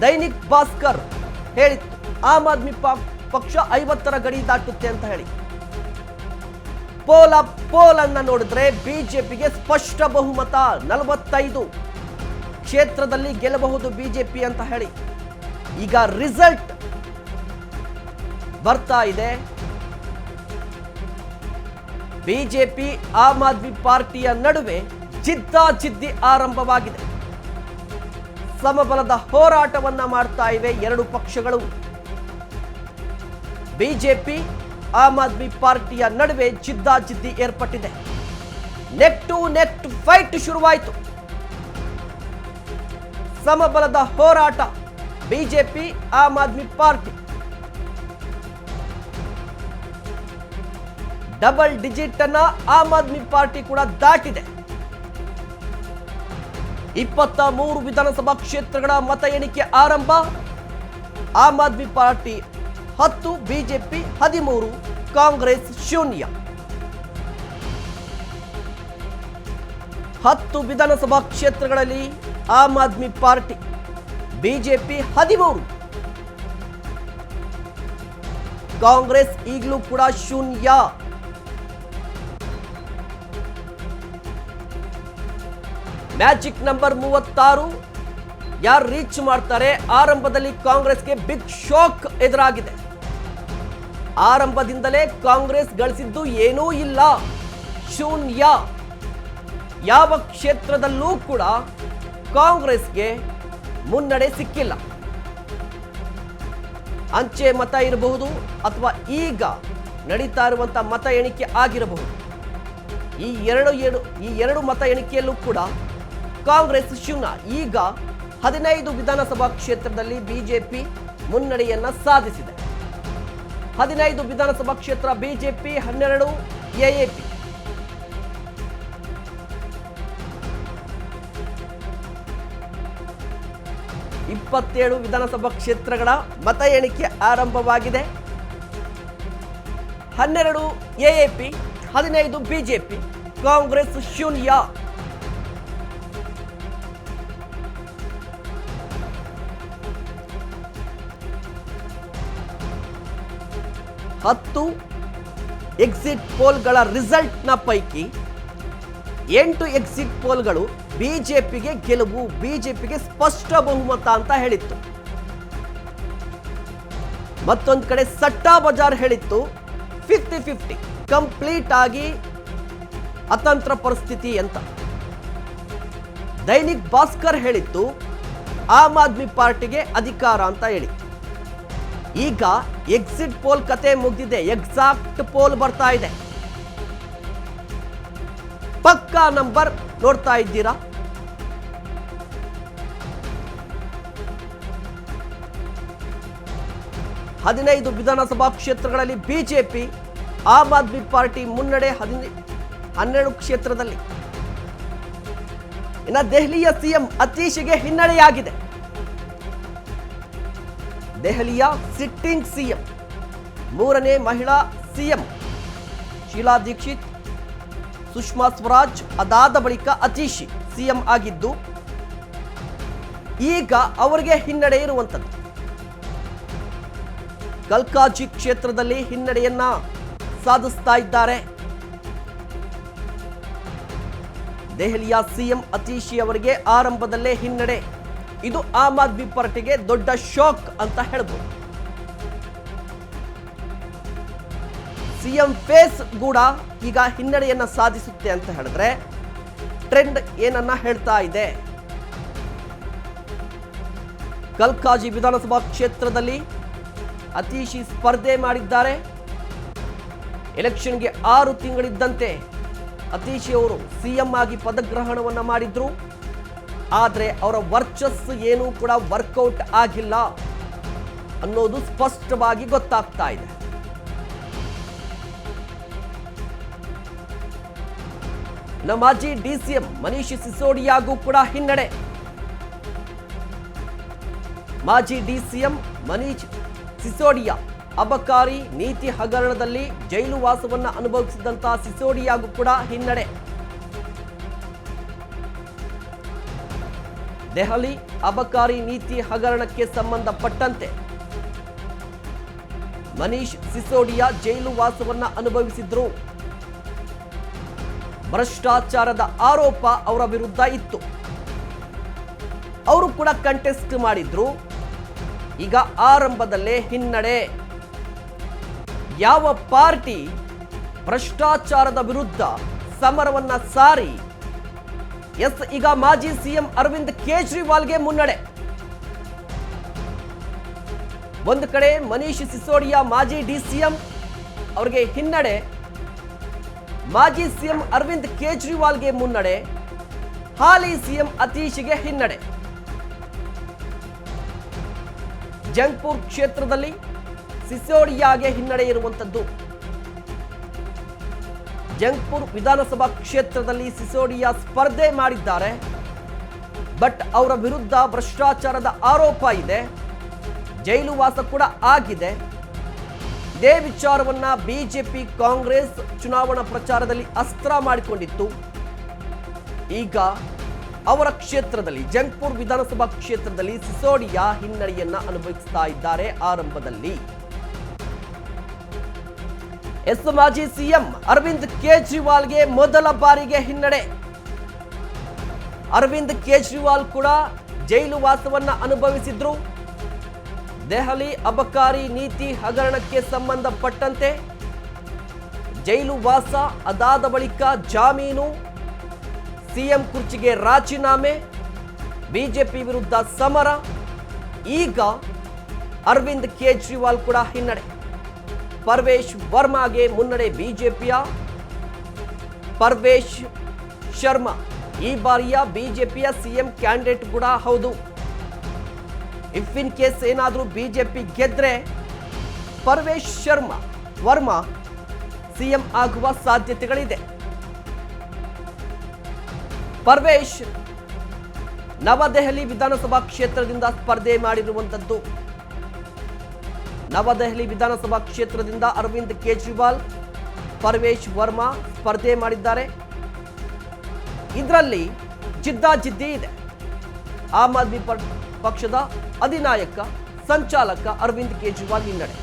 ದೈನಿಕ್ ಭಾಸ್ಕರ್ ಹೇಳಿತ್ತು ಆಮ್ ಆದ್ಮಿ ಪಕ್ಷ 50ರ ಗಡಿ ದಾಟುತ್ತೆ ಅಂತ ಹೇಳಿ. ಪೋಲ್ ಅನ್ನ ನೋಡಿದ್ರೆ ಬಿಜೆಪಿಗೆ ಸ್ಪಷ್ಟ ಬಹುಮತ 45 ಕ್ಷೇತ್ರದಲ್ಲಿ ಗೆಲ್ಲಬಹುದು ಬಿಜೆಪಿ ಅಂತ ಹೇಳಿ. ಈಗ ರಿಸಲ್ಟ್ ಬರ್ತಾ ಇದೆ. ಬಿಜೆಪಿ ಆಮ್ ಆದ್ಮಿ ಪಾರ್ಟಿಯ ನಡುವೆ ಜಿದ್ದಾಜಿದ್ದಿ ಆರಂಭವಾಗಿದೆ. ಸಮಬಲದ ಹೋರಾಟವನ್ನ ಮಾಡ್ತಾ ಇವೆ ಎರಡು ಪಕ್ಷಗಳು. ಬಿಜೆಪಿ ಆಮ್ ಆದ್ಮಿ ಪಾರ್ಟಿಯ ನಡುವೆ ಜಿದ್ದಾಜಿದ್ದಿ ಏರ್ಪಟ್ಟಿದೆ. ನೆಕ್ ಟು ನೆಕ್ ಫೈಟ್ ಶುರುವಾಯಿತು. ಸಮಬಲದ ಹೋರಾಟ BJP Aam Aadmi party. Double digit ಅನ್ನ ಆಮ್ ಆದ್ಮಿ ಪಾರ್ಟಿ ಕೂಡ ದಾಟಿದೆ. 23 ವಿಧಾನಸಭಾ ಕ್ಷೇತ್ರಗಳ ಮತ ಎಣಿಕೆ ಆರಂಭ. Aam Aadmi party 10, BJP 13, Congress 0. 10 ವಿಧಾನಸಭಾ ಕ್ಷೇತ್ರಗಳಲ್ಲಿ ಆಮ್ ಆದ್ಮಿ ಪಾರ್ಟಿ, ಬಿಜೆಪಿ 13, ಕಾಂಗ್ರೆಸ್ ಈಗಲೂ ಕೂಡ 0. ಮ್ಯಾಜಿಕ್ ನಂಬರ್ 36 ಯಾರು ರೀಚ್ ಮಾಡ್ತಾರೆ? ಆರಂಭದಲ್ಲಿ ಕಾಂಗ್ರೆಸ್ಗೆ ಬಿಗ್ ಶಾಕ್ ಎದುರಾಗಿದೆ. ಆರಂಭದಿಂದಲೇ ಕಾಂಗ್ರೆಸ್ ಗಳಿಸಿದ್ದು ಏನೂ ಇಲ್ಲ, 0. ಯಾವ ಕ್ಷೇತ್ರದಲ್ಲೂ ಕೂಡ ಕಾಂಗ್ರೆಸ್ಗೆ ಮುನ್ನಡೆ ಸಿಕ್ಕಿಲ್ಲ. ಅಂಚೆ ಮತ ಇರಬಹುದು ಅಥವಾ ಈಗ ನಡೀತಾ ಇರುವಂತಹ ಮತ ಎಣಿಕೆ ಆಗಿರಬಹುದು. ಈ ಎರಡು ಮತ ಎಣಿಕೆಯಲ್ಲೂ ಕೂಡ ಕಾಂಗ್ರೆಸ್ 0. ಈಗ 15 ವಿಧಾನಸಭಾ ಕ್ಷೇತ್ರದಲ್ಲಿ ಬಿಜೆಪಿ ಮುನ್ನಡೆಯನ್ನ ಸಾಧಿಸಿದೆ. 15 ವಿಧಾನಸಭಾ ಕ್ಷೇತ್ರ ಬಿಜೆಪಿ, 12 ಎಎಪಿ. ಇಪ್ಪತ್ತೇಳು ವಿಧಾನಸಭಾ ಕ್ಷೇತ್ರಗಳ ಮತ ಎಣಿಕೆ ಆರಂಭವಾಗಿದೆ. 12 ಎಎಪಿ, 15 ಬಿಜೆಪಿ, ಕಾಂಗ್ರೆಸ್ 0. ಹತ್ತು ಎಕ್ಸಿಟ್ ಪೋಲ್ಗಳ ರಿಸಲ್ಟ್ನ ಪೈಕಿ 8 ಎಕ್ಸಿಟ್ ಪೋಲ್ಗಳು ಬಿಜೆಪಿಗೆ ಗೆಲುವು, ಬಿಜೆಪಿಗೆ ಸ್ಪಷ್ಟ ಬಹುಮತ ಅಂತ ಹೇಳಿತ್ತು. ಮತ್ತೊಂದು ಕಡೆ ಸಟ್ಟಾ ಬಜಾರ್ ಹೇಳಿತ್ತು 50-50 ಕಂಪ್ಲೀಟ್ ಆಗಿ ಅತಂತ್ರ ಪರಿಸ್ಥಿತಿ ಅಂತ. ದೈನಿಕ್ ಭಾಸ್ಕರ್ ಹೇಳಿತ್ತು ಆಮ್ ಆದ್ಮಿ ಪಾರ್ಟಿಗೆ ಅಧಿಕಾರ ಅಂತ ಹೇಳಿ. ಈಗ ಎಕ್ಸಿಟ್ ಪೋಲ್ ಕತೆ ಮುಗಿದಿದೆ, ಎಕ್ಸಾಕ್ಟ್ ಪೋಲ್ ಬರ್ತಾ ಇದೆ. ಪಕ್ಕಾ ನಂಬರ್ ನೋಡ್ತಾ ಇದ್ದೀರಾ? ಹದಿನೈದು ವಿಧಾನಸಭಾ ಕ್ಷೇತ್ರಗಳಲ್ಲಿ ಬಿಜೆಪಿ ಆಮ್ ಆದ್ಮಿ ಪಾರ್ಟಿ ಮುನ್ನಡೆ 12 ಕ್ಷೇತ್ರದಲ್ಲಿ. ಇನ್ನು ದೆಹಲಿಯ ಸಿಎಂ ಅತೀಶ್ಗೆ ಹಿನ್ನಡೆಯಾಗಿದೆ. ದೆಹಲಿಯ ಸಿಟ್ಟಿಂಗ್ ಸಿಎಂ, 3ನೇ ಮಹಿಳಾ ಸಿಎಂ ಶೀಲಾ ದೀಕ್ಷಿತ್, ಸುಷ್ಮಾ ಸ್ವರಾಜ್ ಅದಾದ ಬಳಿಕ ಅತೀಶಿ ಸಿಎಂ ಆಗಿದ್ದು, ಈಗ ಅವರಿಗೆ ಹಿನ್ನಡೆ ಇರುವಂಥದ್ದು. ಕಲ್ಕಾಜಿ ಕ್ಷೇತ್ರದಲ್ಲಿ ಹಿನ್ನಡೆಯನ್ನ ಸಾಧಿಸ್ತಾ ಇದ್ದಾರೆ. ದೆಹಲಿಯ ಸಿಎಂ ಅತೀಶಿ ಅವರಿಗೆ ಆರಂಭದಲ್ಲೇ ಹಿನ್ನಡೆ. ಇದು ಆಮ್ ಆದ್ಮಿ ಪಾರ್ಟಿಗೆ ದೊಡ್ಡ ಶಾಕ್ ಅಂತ ಹೇಳ್ಬೋದು. ಸಿಎಂ ಫೇಸ್ ಕೂಡ ಈಗ ಹಿನ್ನಡೆಯನ್ನ ಸಾಧಿಸುತ್ತೆ ಅಂತ ಹೇಳಿದ್ರೆ ಟ್ರೆಂಡ್ ಏನನ್ನ ಹೇಳ್ತಾ ಇದೆ? ಕಲ್ಕಾಜಿ ವಿಧಾನಸಭಾ ಕ್ಷೇತ್ರದಲ್ಲಿ ಅತೀಶಿ ಸ್ಪರ್ಧೆ ಮಾಡಿದ್ದಾರೆ. ಎಲೆಕ್ಷನ್ಗೆ 6 ತಿಂಗಳಿದ್ದಂತೆ ಅತೀಶಿ ಅವರು ಸಿಎಂ ಆಗಿ ಪದಗ್ರಹಣವನ್ನ ಮಾಡಿದ್ರು. ಆದರೆ ಅವರ ವರ್ಚಸ್ಸು ಏನೂ ಕೂಡ ವರ್ಕೌಟ್ ಆಗಿಲ್ಲ ಅನ್ನೋದು ಸ್ಪಷ್ಟವಾಗಿ ಗೊತ್ತಾಗ್ತಾ ಇದೆ. ಮಾಜಿ ಡಿಸಿಎಂ ಮನೀಶ್ ಸಿಸೋಡಿಯಾಗೂ ಕೂಡ ಹಿನ್ನಡೆ. ಮಾಜಿ ಡಿಸಿಎಂ ಮನೀಶ್ ಸಿಸೋಡಿಯಾ ಅಬಕಾರಿ ನೀತಿ ಹಗರಣದಲ್ಲಿ ಜೈಲು ವಾಸವನ್ನ ಅನುಭವಿಸಿದಂತಹ ಸಿಸೋಡಿಯಾಗೂ ಕೂಡ ಹಿನ್ನಡೆ. ದೆಹಲಿ ಅಬಕಾರಿ ನೀತಿ ಹಗರಣಕ್ಕೆ ಸಂಬಂಧಪಟ್ಟಂತೆ ಮನೀಶ್ ಸಿಸೋಡಿಯಾ ಜೈಲು ವಾಸವನ್ನ ಅನುಭವಿಸಿದ್ರು. ಭ್ರಷ್ಟಾಚಾರದ ಆರೋಪ ಅವರ ವಿರುದ್ಧ ಇತ್ತು. ಅವರು ಕೂಡ ಕಂಟೆಸ್ಟ್ ಮಾಡಿದ್ರು. ಈಗ ಆರಂಭದಲ್ಲೇ ಹಿನ್ನಡೆ. ಯಾವ ಪಾರ್ಟಿ ಭ್ರಷ್ಟಾಚಾರದ ವಿರುದ್ಧ ಸಮರವನ್ನ ಸಾರಿ ಈಗ ಮಾಜಿ ಸಿಎಂ ಅರವಿಂದ್ ಕೇಜ್ರಿವಾಲ್ಗೆ ಮುನ್ನಡೆ. ಒಂದು ಕಡೆ ಮನೀಶ್ ಸಿಸೋಡಿಯಾ ಮಾಜಿ ಡಿಸಿಎಂ ಅವರಿಗೆ ಹಿನ್ನಡೆ, ಮಾಜಿ ಸಿಎಂ ಅರವಿಂದ್ ಕೇಜ್ರಿವಾಲ್ಗೆ ಮುನ್ನಡೆ, ಹಾಲಿ ಸಿಎಂ ಅತೀಶ್ಗೆ ಹಿನ್ನಡೆ. ಜಂಗ್ಪುರ್ ಕ್ಷೇತ್ರದಲ್ಲಿ ಸಿಸೋಡಿಯಾಗೆ ಹಿನ್ನಡೆ ಇರುವಂತದ್ದು. ಜಂಗ್ಪುರ್ ವಿಧಾನಸಭಾ ಕ್ಷೇತ್ರದಲ್ಲಿ ಸಿಸೋಡಿಯಾ ಸ್ಪರ್ಧೆ ಮಾಡಿದ್ದಾರೆ. ಬಟ್ ಅವರ ವಿರುದ್ಧ ಭ್ರಷ್ಟಾಚಾರದ ಆರೋಪ ಇದೆ, ಜೈಲು ವಾಸ ಕೂಡ ಆಗಿದೆ. ಇದೇ ವಿಚಾರವನ್ನ ಬಿಜೆಪಿ ಕಾಂಗ್ರೆಸ್ ಚುನಾವಣಾ ಪ್ರಚಾರದಲ್ಲಿ ಅಸ್ತ್ರ ಮಾಡಿಕೊಂಡಿತ್ತು. ಈಗ ಅವರ ಕ್ಷೇತ್ರದಲ್ಲಿ ಜಂಗ್ಪುರ್ ವಿಧಾನಸಭಾ ಕ್ಷೇತ್ರದಲ್ಲಿ ಸಿಸೋಡಿಯಾ ಹಿನ್ನಡೆಯನ್ನ ಅನುಭವಿಸ್ತಾ ಇದ್ದಾರೆ. ಆರಂಭದಲ್ಲಿ ಮಾಜಿ ಸಿಎಂ ಅರವಿಂದ್ ಕೇಜ್ರಿವಾಲ್ಗೆ ಮೊದಲ ಬಾರಿಗೆ ಹಿನ್ನಡೆ. ಅರವಿಂದ್ ಕೇಜ್ರಿವಾಲ್ ಕೂಡ ಜೈಲು ವಾಸವನ್ನ ಅನುಭವಿಸಿದ್ರು. ದೆಹಲಿ ಅಬಕಾರಿ ನೀತಿ ಹಗರಣಕ್ಕೆ ಸಂಬಂಧಪಟ್ಟಂತೆ ಜೈಲು ವಾಸ, ಅದಾದ ಬಳಿಕ ಜಾಮೀನು, ಸಿಎಂ ಕುರ್ಚಿಗೆ ರಾಜೀನಾಮೆ, ಬಿಜೆಪಿ ವಿರುದ್ಧ ಸಮರ. ಈಗ ಅರವಿಂದ್ ಕೇಜ್ರಿವಾಲ್ ಕೂಡ ಹಿನ್ನಡೆ. ಪರ್ವೇಶ್ ವರ್ಮಾಗೆ ಮುನ್ನಡೆ. ಬಿಜೆಪಿಯ ಪರ್ವೇಶ್ ಶರ್ಮಾ ಈ ಬಾರಿಯ ಬಿಜೆಪಿಯ ಸಿಎಂ ಕ್ಯಾಂಡಿಡೇಟ್ ಕೂಡ ಹೌದು. ಇಫ್ ಇನ್ ಕೇಸ್ ಏನಾದರೂ ಬಿಜೆಪಿ ಗೆದ್ರೆ ಪರ್ವೇಶ್ ವರ್ಮಾ ಸಿಎಂ ಆಗುವ ಸಾಧ್ಯತೆಗಳಿದೆ. ಪರ್ವೇಶ್ ನವದೆಹಲಿ ವಿಧಾನಸಭಾ ಕ್ಷೇತ್ರದಿಂದ ಸ್ಪರ್ಧೆ ಮಾಡಿರುವಂತದ್ದು. ನವದೆಹಲಿ ವಿಧಾನಸಭಾ ಕ್ಷೇತ್ರದಿಂದ ಅರವಿಂದ್ ಕೇಜ್ರಿವಾಲ್, ಪರ್ವೇಶ್ ವರ್ಮಾ ಸ್ಪರ್ಧೆ ಮಾಡಿದ್ದಾರೆ. ಇದರಲ್ಲಿ ಜಿದ್ದಾಜಿದ್ದಿ ಇದೆ. ಆಮ್ ಆದ್ಮಿ ಪಕ್ಷದ ಅಧಿನಾಯಕ ಸಂಚಾಲಕ ಅರವಿಂದ್ ಕೇಜ್ರಿವಾಲ್ ಹಿನ್ನಡೆ.